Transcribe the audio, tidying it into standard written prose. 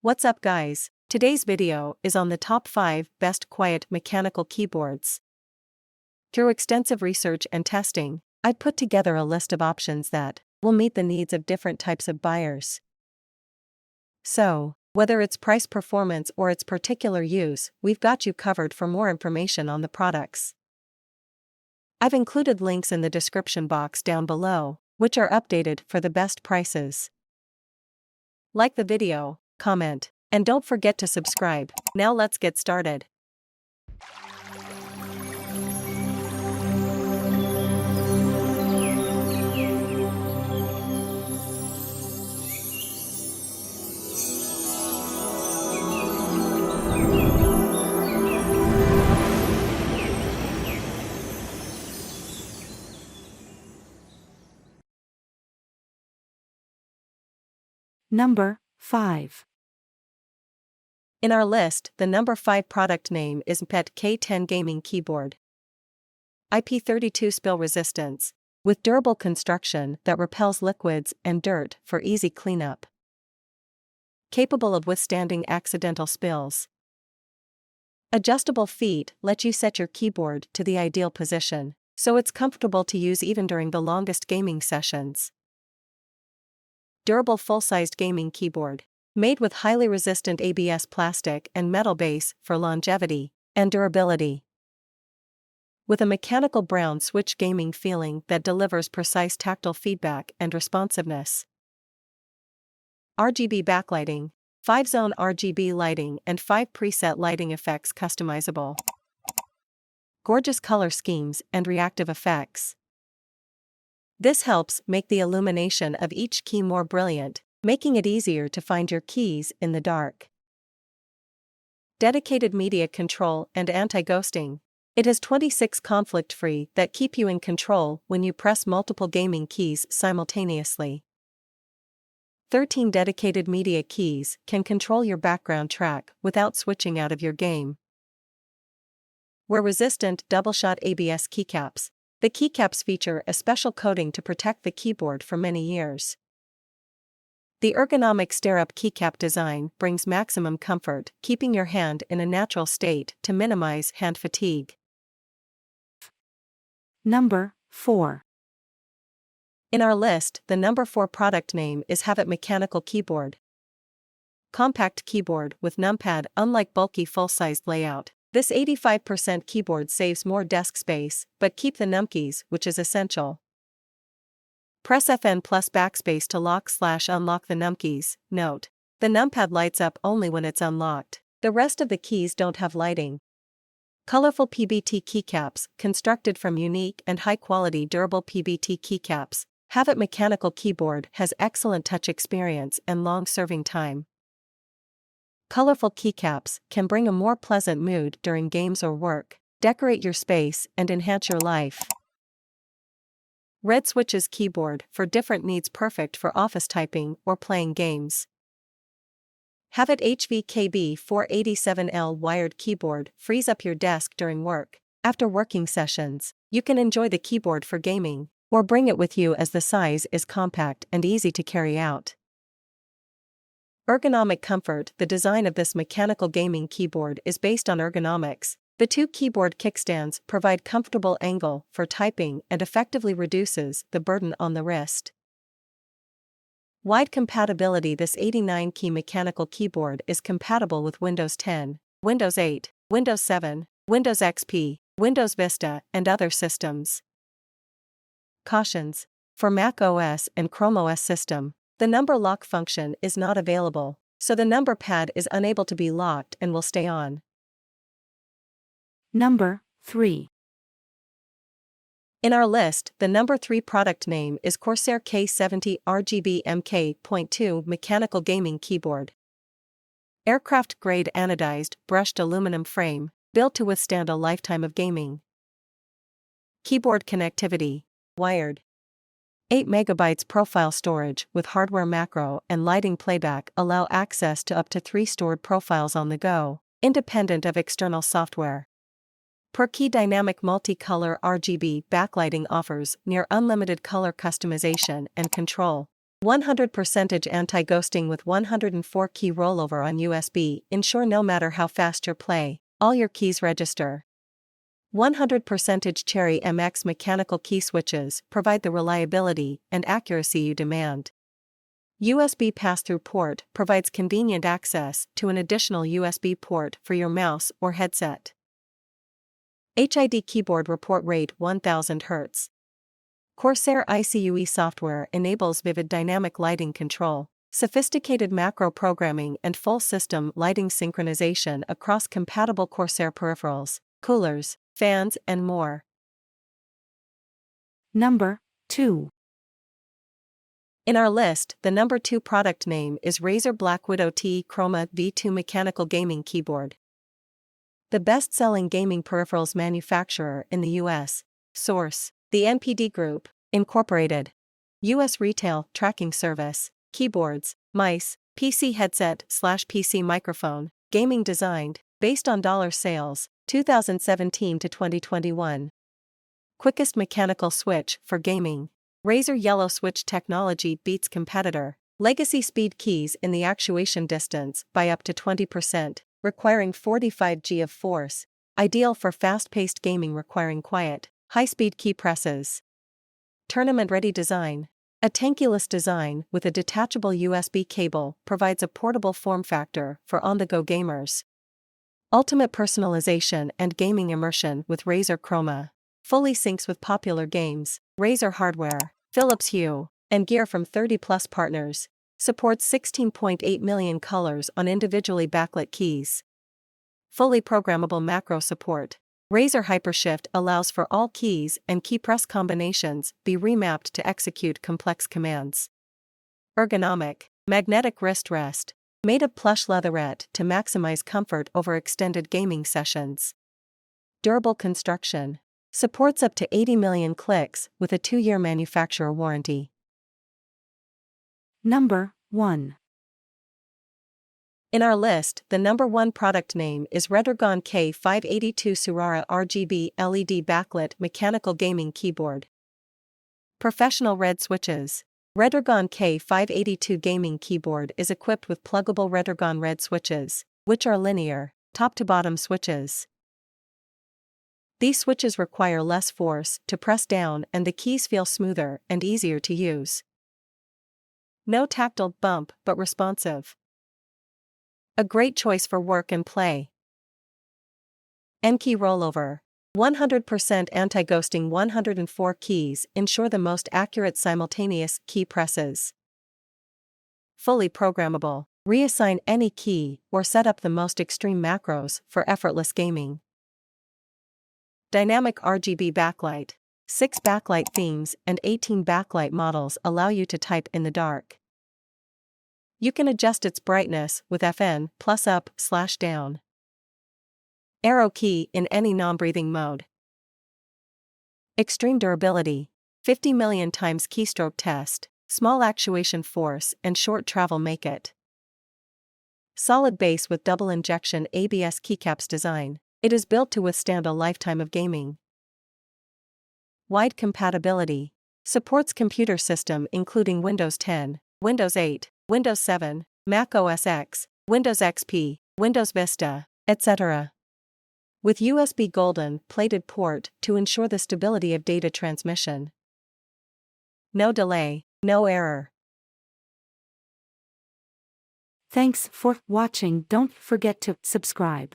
What's up guys? Today's video is on the top 5 best quiet mechanical keyboards. Through extensive research and testing, I've put together a list of options that will meet the needs of different types of buyers. So, whether it's price performance or its particular use, we've got you covered. For more information on the products, I've included links in the description box down below, which are updated for the best prices. Like the video, comment, and don't forget to subscribe. Now let's get started. Number 5. In our list, the number 5 product name is NPET K10 Gaming Keyboard. IP32 spill resistance, with durable construction that repels liquids and dirt for easy cleanup. Capable of withstanding accidental spills. Adjustable feet let you set your keyboard to the ideal position, so it's comfortable to use even during the longest gaming sessions. Durable full-sized gaming keyboard, made with highly resistant ABS plastic and metal base for longevity and durability. With a mechanical brown switch gaming feeling that delivers precise tactile feedback and responsiveness. RGB backlighting, 5-zone RGB lighting and 5 preset lighting effects customizable. Gorgeous color schemes and reactive effects. This helps make the illumination of each key more brilliant, making it easier to find your keys in the dark. Dedicated media control and anti-ghosting. It has 26 conflict-free that keep you in control when you press multiple gaming keys simultaneously. 13 dedicated media keys can control your background track without switching out of your game. Wear-resistant double-shot ABS keycaps. The keycaps feature a special coating to protect the keyboard for many years. The ergonomic stare-up keycap design brings maximum comfort, keeping your hand in a natural state to minimize hand fatigue. Number 4. In our list, the number 4 product name is Havit Mechanical Keyboard. Compact keyboard with numpad. Unlike bulky full-sized layout, this 85% keyboard saves more desk space, but keep the numkeys, which is essential. Press FN plus backspace to lock/unlock the numkeys. Note: the numpad lights up only when it's unlocked. The rest of the keys don't have lighting. Colorful PBT keycaps, constructed from unique and high-quality durable PBT keycaps. Havit Mechanical Keyboard has excellent touch experience and long serving time. Colorful keycaps can bring a more pleasant mood during games or work, decorate your space and enhance your life. Red switches keyboard for different needs, perfect for office typing or playing games. Havit HVKB 487L wired keyboard frees up your desk during work. After working sessions, you can enjoy the keyboard for gaming, or bring it with you as the size is compact and easy to carry out. Ergonomic comfort. The design of this mechanical gaming keyboard is based on ergonomics. The 2 keyboard kickstands provide comfortable angle for typing and effectively reduces the burden on the wrist. Wide compatibility. This 89-key mechanical keyboard is compatible with Windows 10, Windows 8, Windows 7, Windows XP, Windows Vista, and other systems. Cautions: for Mac OS and Chrome OS system, the number lock function is not available, so the number pad is unable to be locked and will stay on. Number 3. In our list, the number 3 product name is Corsair K70 RGB MK.2 Mechanical Gaming Keyboard. Aircraft-grade anodized, brushed aluminum frame, built to withstand a lifetime of gaming. Keyboard connectivity, wired. 8 MB profile storage with hardware macro and lighting playback allow access to up to 3 stored profiles on the go, independent of external software. Per key dynamic multicolor RGB backlighting offers near unlimited color customization and control. 100% anti-ghosting with 104 key rollover on USB. Ensure no matter how fast your play, all your keys register. 100% Cherry MX mechanical key switches provide the reliability and accuracy you demand. USB pass-through port provides convenient access to an additional USB port for your mouse or headset. HID keyboard report rate 1000 Hz. Corsair ICUE software enables vivid dynamic lighting control, sophisticated macro programming and full system lighting synchronization across compatible Corsair peripherals, coolers, fans and more. Number 2. In our list, the number 2 product name is Razer BlackWidow T Chroma V2 mechanical gaming keyboard. The best-selling gaming peripherals manufacturer in the US. Source: the NPD Group, Incorporated. US Retail Tracking Service. Keyboards, mice, PC headset/PC microphone, gaming designed, based on dollar sales, 2017 to 2021. Quickest mechanical switch for gaming. Razer Yellow Switch technology beats competitor. Legacy speed keys in the actuation distance by up to 20%, requiring 45 G of force. Ideal for fast-paced gaming requiring quiet, high-speed key presses. Tournament-ready design. A tankless design with a detachable USB cable provides a portable form factor for on-the-go gamers. Ultimate personalization and gaming immersion with Razer Chroma. Fully syncs with popular games. Razer hardware, Philips Hue, and gear from 30+ partners. Supports 16.8 million colors on individually backlit keys. Fully programmable macro support. Razer Hypershift allows for all keys and key press combinations be remapped to execute complex commands. Ergonomic, magnetic wrist rest. Made of plush leatherette to maximize comfort over extended gaming sessions. Durable construction. Supports up to 80 million clicks with a 2-year manufacturer warranty. Number 1. In our list, the number 1 product name is Redragon K582 SURARA RGB LED Backlit Mechanical Gaming Keyboard. Professional red switches. Redragon K582 gaming keyboard is equipped with pluggable Redragon red switches, which are linear, top-to-bottom switches. These switches require less force to press down and the keys feel smoother and easier to use. No tactile bump but responsive. A great choice for work and play. N-key rollover. 100% anti-ghosting 104 keys ensure the most accurate simultaneous key presses. Fully programmable. Reassign any key or set up the most extreme macros for effortless gaming. Dynamic RGB backlight. 6 backlight themes and 18 backlight models allow you to type in the dark. You can adjust its brightness with FN plus up/down. Arrow key in any non-breathing mode. Extreme durability. 50 million times keystroke test, small actuation force and short travel make it. Solid base with double injection ABS keycaps design. It is built to withstand a lifetime of gaming. Wide compatibility. Supports computer system including Windows 10, Windows 8, Windows 7, Mac OS X, Windows XP, Windows Vista, etc. With USB golden plated port to ensure the stability of data transmission. No delay, no error. Thanks for watching. Don't forget to subscribe.